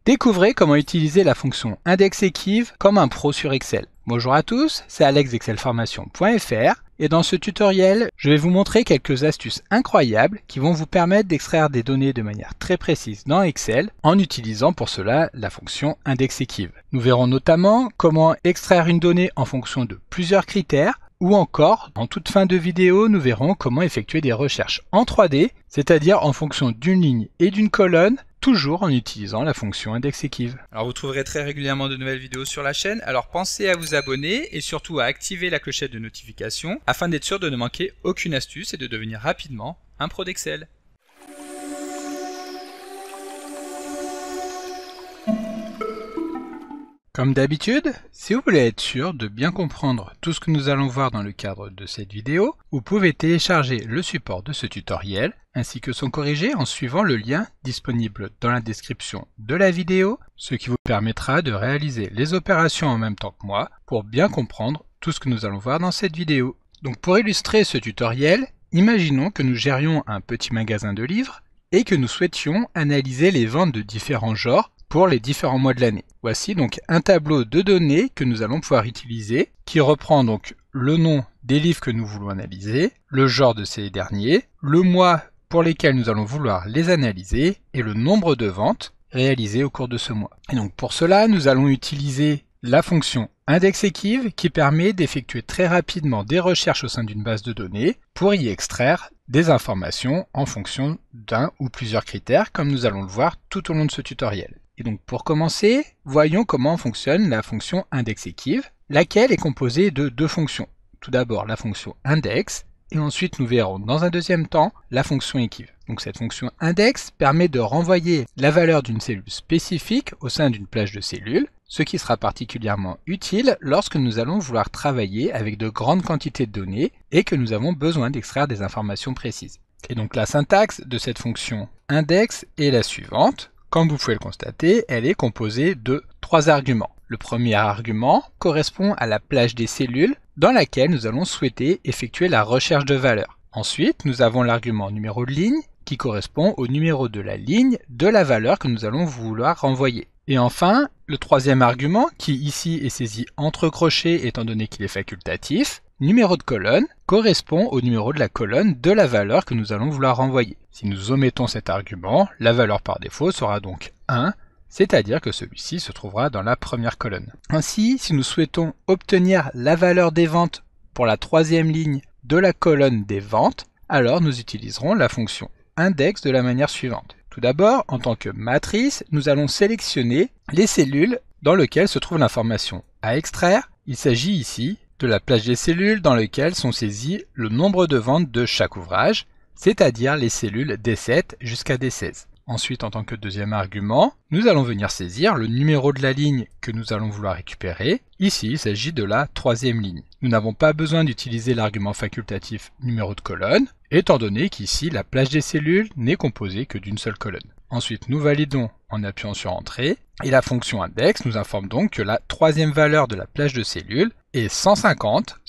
Découvrez comment utiliser la fonction index-equiv comme un pro sur Excel. Bonjour à tous, c'est Alex d'excelformation.fr et dans ce tutoriel, je vais vous montrer quelques astuces incroyables qui vont vous permettre d'extraire des données de manière très précise dans Excel en utilisant pour cela la fonction index-equiv. Nous verrons notamment comment extraire une donnée en fonction de plusieurs critères ou encore, en toute fin de vidéo, nous verrons comment effectuer des recherches en 3D, c'est-à-dire en fonction d'une ligne et d'une colonne, toujours en utilisant la fonction index-equiv. Alors vous trouverez très régulièrement de nouvelles vidéos sur la chaîne, alors pensez à vous abonner et surtout à activer la clochette de notification afin d'être sûr de ne manquer aucune astuce et de devenir rapidement un pro d'Excel. Comme d'habitude, si vous voulez être sûr de bien comprendre tout ce que nous allons voir dans le cadre de cette vidéo, vous pouvez télécharger le support de ce tutoriel ainsi que son corrigé en suivant le lien disponible dans la description de la vidéo, ce qui vous permettra de réaliser les opérations en même temps que moi pour bien comprendre tout ce que nous allons voir dans cette vidéo. Donc pour illustrer ce tutoriel, imaginons que nous gérions un petit magasin de livres et que nous souhaitions analyser les ventes de différents genres pour les différents mois de l'année. Voici donc un tableau de données que nous allons pouvoir utiliser, qui reprend donc le nom des livres que nous voulons analyser, le genre de ces derniers, le mois pour lesquels nous allons vouloir les analyser et le nombre de ventes réalisées au cours de ce mois. Et donc pour cela, nous allons utiliser la fonction index-equiv qui permet d'effectuer très rapidement des recherches au sein d'une base de données pour y extraire des informations en fonction d'un ou plusieurs critères comme nous allons le voir tout au long de ce tutoriel. Et donc pour commencer, voyons comment fonctionne la fonction index-equiv, laquelle est composée de deux fonctions. Tout d'abord la fonction index, et ensuite nous verrons dans un deuxième temps la fonction equiv. Donc cette fonction index permet de renvoyer la valeur d'une cellule spécifique au sein d'une plage de cellules, ce qui sera particulièrement utile lorsque nous allons vouloir travailler avec de grandes quantités de données et que nous avons besoin d'extraire des informations précises. Et donc la syntaxe de cette fonction index est la suivante. Comme vous pouvez le constater, elle est composée de trois arguments. Le premier argument correspond à la plage des cellules dans laquelle nous allons souhaiter effectuer la recherche de valeurs. Ensuite, nous avons l'argument numéro de ligne qui correspond au numéro de la ligne de la valeur que nous allons vouloir renvoyer. Et enfin, le troisième argument, qui ici est saisi entre crochets étant donné qu'il est facultatif, numéro de colonne, correspond au numéro de la colonne de la valeur que nous allons vouloir renvoyer. Si nous omettons cet argument, la valeur par défaut sera donc 1, c'est-à-dire que celui-ci se trouvera dans la première colonne. Ainsi, si nous souhaitons obtenir la valeur des ventes pour la troisième ligne de la colonne des ventes, alors nous utiliserons la fonction index de la manière suivante. Tout d'abord, en tant que matrice, nous allons sélectionner les cellules dans lesquelles se trouve l'information à extraire. Il s'agit ici de la plage des cellules dans lesquelles sont saisis le nombre de ventes de chaque ouvrage, c'est-à-dire les cellules D7 jusqu'à D16. Ensuite, en tant que deuxième argument, nous allons venir saisir le numéro de la ligne que nous allons vouloir récupérer. Ici, il s'agit de la troisième ligne. Nous n'avons pas besoin d'utiliser l'argument facultatif numéro de colonne, étant donné qu'ici, la plage des cellules n'est composée que d'une seule colonne. Ensuite, nous validons en appuyant sur Entrée, et la fonction index nous informe donc que la troisième valeur de la plage de cellules est 150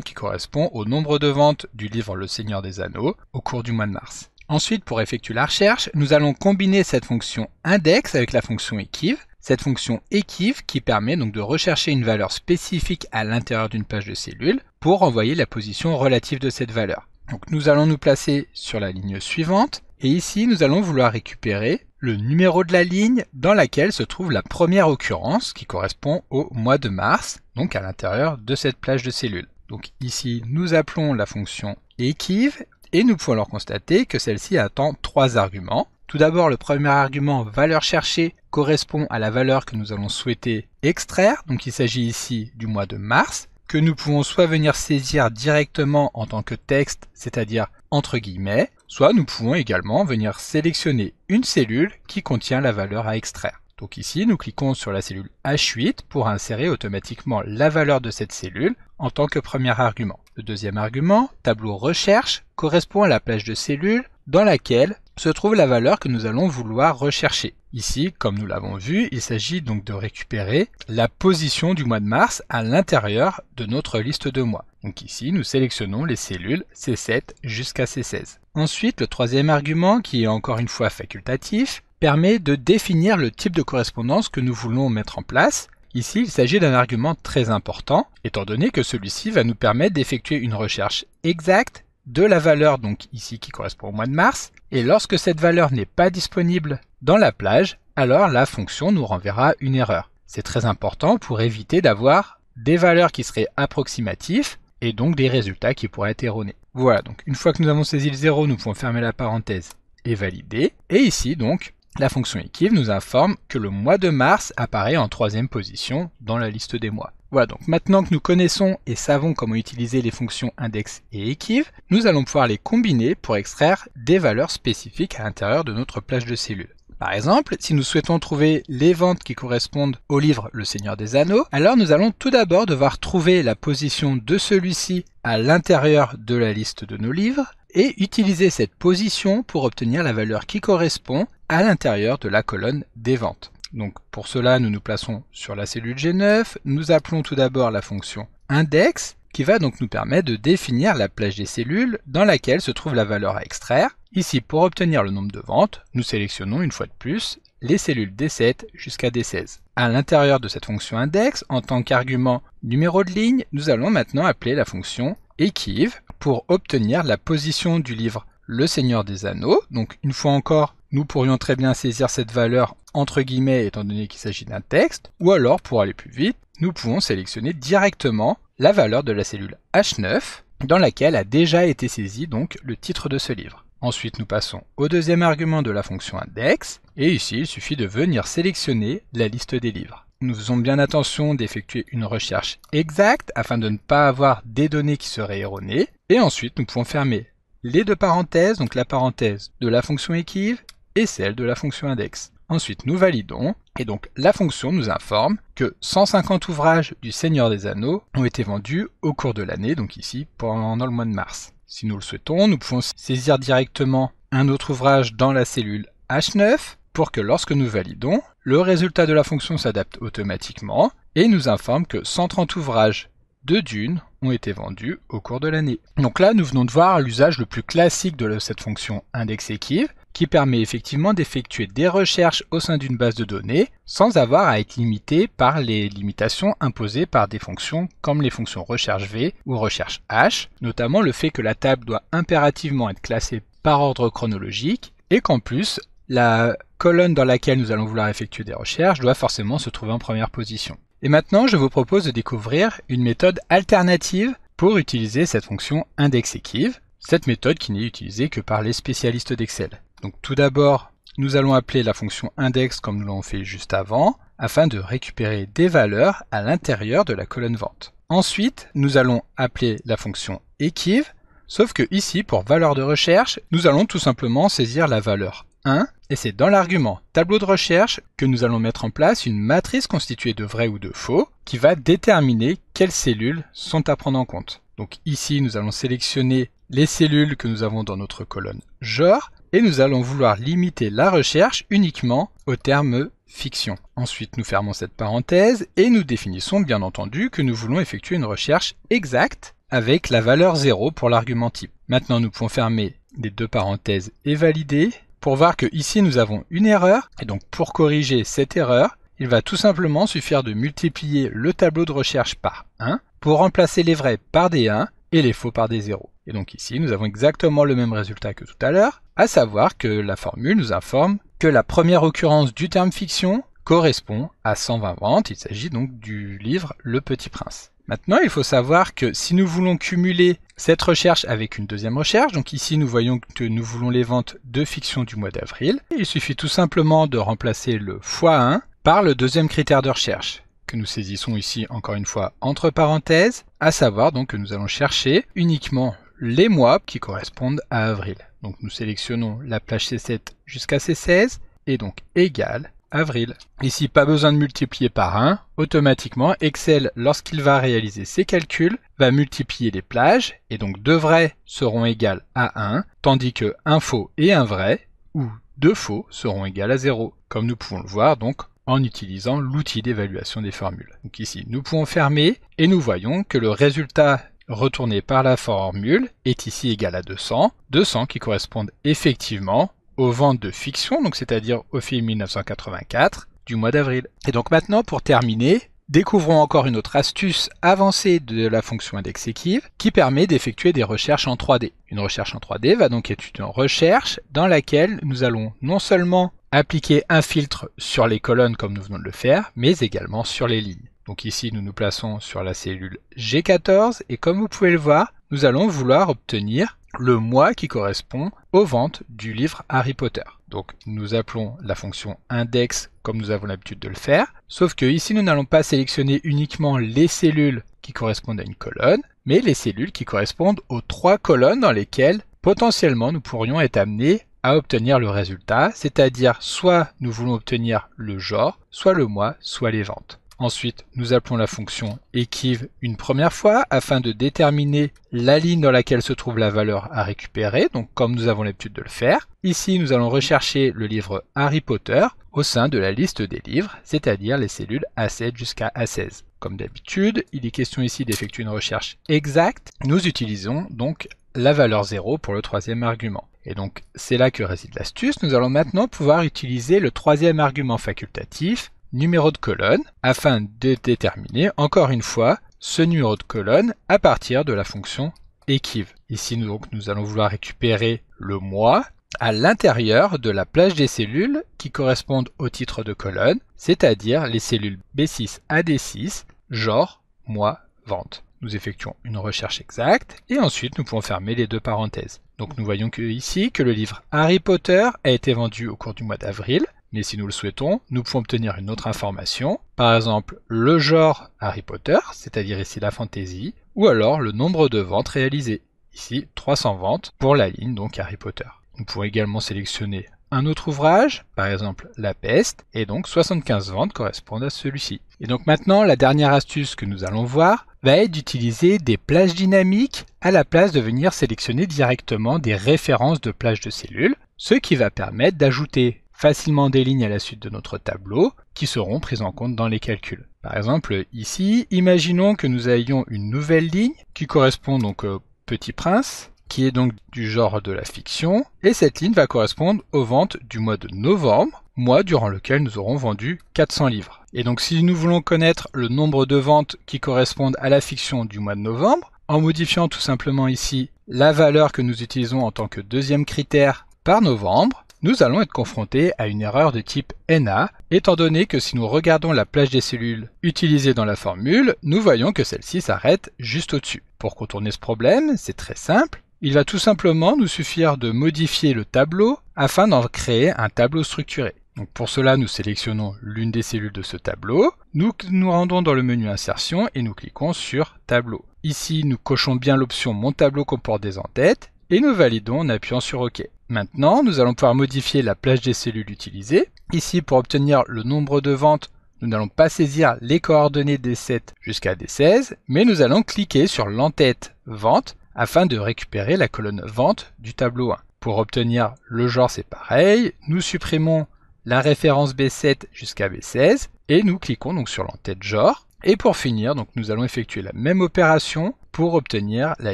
qui correspond au nombre de ventes du livre Le Seigneur des Anneaux au cours du mois de mars. Ensuite, pour effectuer la recherche, nous allons combiner cette fonction index avec la fonction equiv. Cette fonction equiv qui permet donc de rechercher une valeur spécifique à l'intérieur d'une plage de cellules pour envoyer la position relative de cette valeur. Donc nous allons nous placer sur la ligne suivante et ici nous allons vouloir récupérer le numéro de la ligne dans laquelle se trouve la première occurrence qui correspond au mois de mars, donc à l'intérieur de cette plage de cellules. Donc ici nous appelons la fonction equiv et nous pouvons alors constater que celle-ci attend trois arguments. Tout d'abord, le premier argument, valeur cherchée, correspond à la valeur que nous allons souhaiter extraire. Donc il s'agit ici du mois de mars, que nous pouvons soit venir saisir directement en tant que texte, c'est-à-dire entre guillemets, soit nous pouvons également venir sélectionner une cellule qui contient la valeur à extraire. Donc ici, nous cliquons sur la cellule H8 pour insérer automatiquement la valeur de cette cellule en tant que premier argument. Le deuxième argument, tableau recherche, correspond à la plage de cellules dans laquelle se trouve la valeur que nous allons vouloir rechercher. Ici, comme nous l'avons vu, il s'agit donc de récupérer la position du mois de mars à l'intérieur de notre liste de mois. Donc ici, nous sélectionnons les cellules C7 jusqu'à C16. Ensuite, le troisième argument, qui est encore une fois facultatif, permet de définir le type de correspondance que nous voulons mettre en place. Ici, il s'agit d'un argument très important, étant donné que celui-ci va nous permettre d'effectuer une recherche exacte de la valeur, donc ici qui correspond au mois de mars, et lorsque cette valeur n'est pas disponible dans la plage, alors la fonction nous renverra une erreur. C'est très important pour éviter d'avoir des valeurs qui seraient approximatives et donc des résultats qui pourraient être erronés. Voilà, donc une fois que nous avons saisi le 0, nous pouvons fermer la parenthèse et valider. Et ici, donc, la fonction equiv nous informe que le mois de mars apparaît en 3e position dans la liste des mois. Voilà, donc maintenant que nous connaissons et savons comment utiliser les fonctions index et equiv, nous allons pouvoir les combiner pour extraire des valeurs spécifiques à l'intérieur de notre plage de cellules. Par exemple, si nous souhaitons trouver les ventes qui correspondent au livre Le Seigneur des Anneaux, alors nous allons tout d'abord devoir trouver la position de celui-ci à l'intérieur de la liste de nos livres et utiliser cette position pour obtenir la valeur qui correspond à l'intérieur de la colonne des ventes. Donc pour cela, nous nous plaçons sur la cellule G9, nous appelons tout d'abord la fonction index qui va donc nous permettre de définir la plage des cellules dans laquelle se trouve la valeur à extraire. Ici, pour obtenir le nombre de ventes, nous sélectionnons une fois de plus les cellules D7 jusqu'à D16. À l'intérieur de cette fonction index, en tant qu'argument numéro de ligne, nous allons maintenant appeler la fonction equiv pour obtenir la position du livre Le Seigneur des Anneaux. Donc une fois encore, nous pourrions très bien saisir cette valeur entre guillemets étant donné qu'il s'agit d'un texte, ou alors pour aller plus vite, nous pouvons sélectionner directement la valeur de la cellule H9 dans laquelle a déjà été saisi donc le titre de ce livre. Ensuite, nous passons au deuxième argument de la fonction index, et ici, il suffit de venir sélectionner la liste des livres. Nous faisons bien attention d'effectuer une recherche exacte afin de ne pas avoir des données qui seraient erronées, et ensuite, nous pouvons fermer les deux parenthèses, donc la parenthèse de la fonction equiv et celle de la fonction index. Ensuite, nous validons, et donc la fonction nous informe que 150 ouvrages du Seigneur des Anneaux ont été vendus au cours de l'année, donc ici pendant le mois de mars. Si nous le souhaitons, nous pouvons saisir directement un autre ouvrage dans la cellule H9 pour que lorsque nous validons, le résultat de la fonction s'adapte automatiquement et nous informe que 130 ouvrages de Dune ont été vendus au cours de l'année. Donc là, nous venons de voir l'usage le plus classique de cette fonction index-equiv qui permet effectivement d'effectuer des recherches au sein d'une base de données sans avoir à être limité par les limitations imposées par des fonctions comme les fonctions recherche V ou recherche H, notamment le fait que la table doit impérativement être classée par ordre chronologique et qu'en plus, la colonne dans laquelle nous allons vouloir effectuer des recherches doit forcément se trouver en première position. Et maintenant, je vous propose de découvrir une méthode alternative pour utiliser cette fonction index-equiv, cette méthode qui n'est utilisée que par les spécialistes d'Excel. Donc tout d'abord, nous allons appeler la fonction index comme nous l'avons fait juste avant, afin de récupérer des valeurs à l'intérieur de la colonne vente. Ensuite, nous allons appeler la fonction equiv, sauf que ici, pour valeur de recherche, nous allons tout simplement saisir la valeur 1, et c'est dans l'argument tableau de recherche que nous allons mettre en place une matrice constituée de vrai ou de faux, qui va déterminer quelles cellules sont à prendre en compte. Donc ici, nous allons sélectionner les cellules que nous avons dans notre colonne genre, et nous allons vouloir limiter la recherche uniquement au terme fiction. Ensuite, nous fermons cette parenthèse et nous définissons bien entendu que nous voulons effectuer une recherche exacte avec la valeur 0 pour l'argument type. Maintenant, nous pouvons fermer les deux parenthèses et valider pour voir que ici nous avons une erreur et donc pour corriger cette erreur, il va tout simplement suffire de multiplier le tableau de recherche par 1 pour remplacer les vrais par des 1 et les faux par des 0. Et donc ici, nous avons exactement le même résultat que tout à l'heure, à savoir que la formule nous informe que la première occurrence du terme fiction correspond à 120 ventes. Il s'agit donc du livre Le Petit Prince. Maintenant, il faut savoir que si nous voulons cumuler cette recherche avec une deuxième recherche, donc ici nous voyons que nous voulons les ventes de fiction du mois d'avril, il suffit tout simplement de remplacer le x1 par le deuxième critère de recherche, que nous saisissons ici encore une fois entre parenthèses, à savoir donc que nous allons chercher uniquement les mois qui correspondent à avril. Donc nous sélectionnons la plage C7 jusqu'à C16 et donc égale avril. Ici, pas besoin de multiplier par 1. Automatiquement, Excel, lorsqu'il va réaliser ses calculs, va multiplier les plages et donc deux vrais seront égales à 1, tandis que un faux et un vrai, ou deux faux, seront égales à 0, comme nous pouvons le voir donc en utilisant l'outil d'évaluation des formules. Donc ici, nous pouvons fermer et nous voyons que le résultat retourné par la formule est ici égal à 200, 200 qui correspondent effectivement aux ventes de fiction, donc c'est-à-dire au film 1984 du mois d'avril. Et donc maintenant, pour terminer, découvrons encore une autre astuce avancée de la fonction indexEquiv qui permet d'effectuer des recherches en 3D. Une recherche en 3D va donc être une recherche dans laquelle nous allons non seulement appliquer un filtre sur les colonnes comme nous venons de le faire, mais également sur les lignes. Donc ici, nous nous plaçons sur la cellule G14 et comme vous pouvez le voir, nous allons vouloir obtenir le mois qui correspond aux ventes du livre Harry Potter. Donc nous appelons la fonction index comme nous avons l'habitude de le faire, sauf que ici nous n'allons pas sélectionner uniquement les cellules qui correspondent à une colonne, mais les cellules qui correspondent aux 3 colonnes dans lesquelles potentiellement nous pourrions être amenés à obtenir le résultat, c'est-à-dire soit nous voulons obtenir le genre, soit le mois, soit les ventes. Ensuite, nous appelons la fonction equiv une première fois afin de déterminer la ligne dans laquelle se trouve la valeur à récupérer, donc comme nous avons l'habitude de le faire. Ici, nous allons rechercher le livre Harry Potter au sein de la liste des livres, c'est-à-dire les cellules A7 jusqu'à A16. Comme d'habitude, il est question ici d'effectuer une recherche exacte. Nous utilisons donc la valeur 0 pour le 3e argument. Et donc, c'est là que réside l'astuce. Nous allons maintenant pouvoir utiliser le 3e argument facultatif, numéro de colonne, afin de déterminer, encore une fois, ce numéro de colonne à partir de la fonction equiv. Ici, nous allons vouloir récupérer le mois à l'intérieur de la plage des cellules qui correspondent au titre de colonne, c'est-à-dire les cellules B6 à D6, genre, mois, vente. Nous effectuons une recherche exacte et ensuite nous pouvons fermer les 2 parenthèses. Donc nous voyons ici que le livre Harry Potter a été vendu au cours du mois d'avril, mais si nous le souhaitons, nous pouvons obtenir une autre information, par exemple le genre Harry Potter, c'est-à-dire ici la fantasy, ou alors le nombre de ventes réalisées, ici 300 ventes pour la ligne donc Harry Potter. Nous pouvons également sélectionner un autre ouvrage, par exemple La Peste, et donc 75 ventes correspondent à celui-ci. Et donc maintenant, la dernière astuce que nous allons voir va être d'utiliser des plages dynamiques à la place de venir sélectionner directement des références de plages de cellules, ce qui va permettre d'ajouter facilement des lignes à la suite de notre tableau qui seront prises en compte dans les calculs. Par exemple, ici, imaginons que nous ayons une nouvelle ligne qui correspond donc au Petit Prince, qui est donc du genre de la fiction, et cette ligne va correspondre aux ventes du mois de novembre, mois durant lequel nous aurons vendu 400 livres. Et donc si nous voulons connaître le nombre de ventes qui correspondent à la fiction du mois de novembre, en modifiant tout simplement ici la valeur que nous utilisons en tant que deuxième critère par novembre, nous allons être confrontés à une erreur de type NA, étant donné que si nous regardons la plage des cellules utilisée dans la formule, nous voyons que celle-ci s'arrête juste au-dessus. Pour contourner ce problème, c'est très simple. Il va tout simplement nous suffire de modifier le tableau afin d'en créer un tableau structuré. Donc pour cela, nous sélectionnons l'une des cellules de ce tableau, nous nous rendons dans le menu Insertion et nous cliquons sur Tableau. Ici, nous cochons bien l'option Mon tableau comporte des en-têtes et nous validons en appuyant sur OK. Maintenant, nous allons pouvoir modifier la plage des cellules utilisées. Ici, pour obtenir le nombre de ventes, nous n'allons pas saisir les coordonnées D7 jusqu'à D16, mais nous allons cliquer sur l'en-tête Vente afin de récupérer la colonne Vente du tableau 1. Pour obtenir le genre, c'est pareil, nous supprimons la référence B7 jusqu'à B16 et nous cliquons donc sur l'en-tête genre. Et pour finir, donc nous allons effectuer la même opération pour obtenir la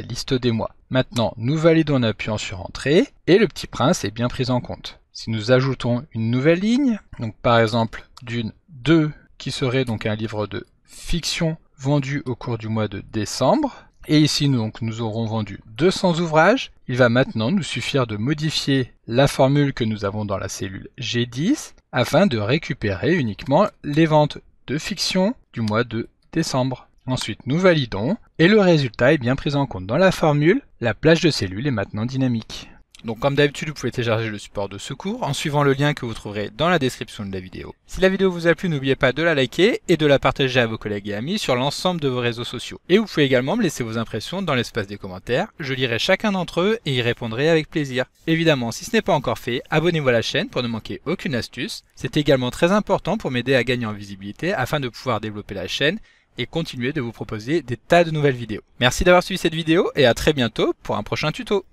liste des mois. Maintenant, nous validons en appuyant sur Entrée et le Petit Prince est bien pris en compte. Si nous ajoutons une nouvelle ligne, donc par exemple d'une 2 qui serait donc un livre de fiction vendu au cours du mois de décembre, et ici nous aurons vendu 200 ouvrages, il va maintenant nous suffire de modifier la formule que nous avons dans la cellule G10 afin de récupérer uniquement les ventes de fiction du mois de décembre. Ensuite, nous validons et le résultat est bien pris en compte dans la formule. La plage de cellules est maintenant dynamique. Donc comme d'habitude, vous pouvez télécharger le support de secours en suivant le lien que vous trouverez dans la description de la vidéo. Si la vidéo vous a plu, n'oubliez pas de la liker et de la partager à vos collègues et amis sur l'ensemble de vos réseaux sociaux. Et vous pouvez également me laisser vos impressions dans l'espace des commentaires. Je lirai chacun d'entre eux et y répondrai avec plaisir. Évidemment, si ce n'est pas encore fait, abonnez-vous à la chaîne pour ne manquer aucune astuce. C'est également très important pour m'aider à gagner en visibilité afin de pouvoir développer la chaîne et continuer de vous proposer des tas de nouvelles vidéos. Merci d'avoir suivi cette vidéo et à très bientôt pour un prochain tuto.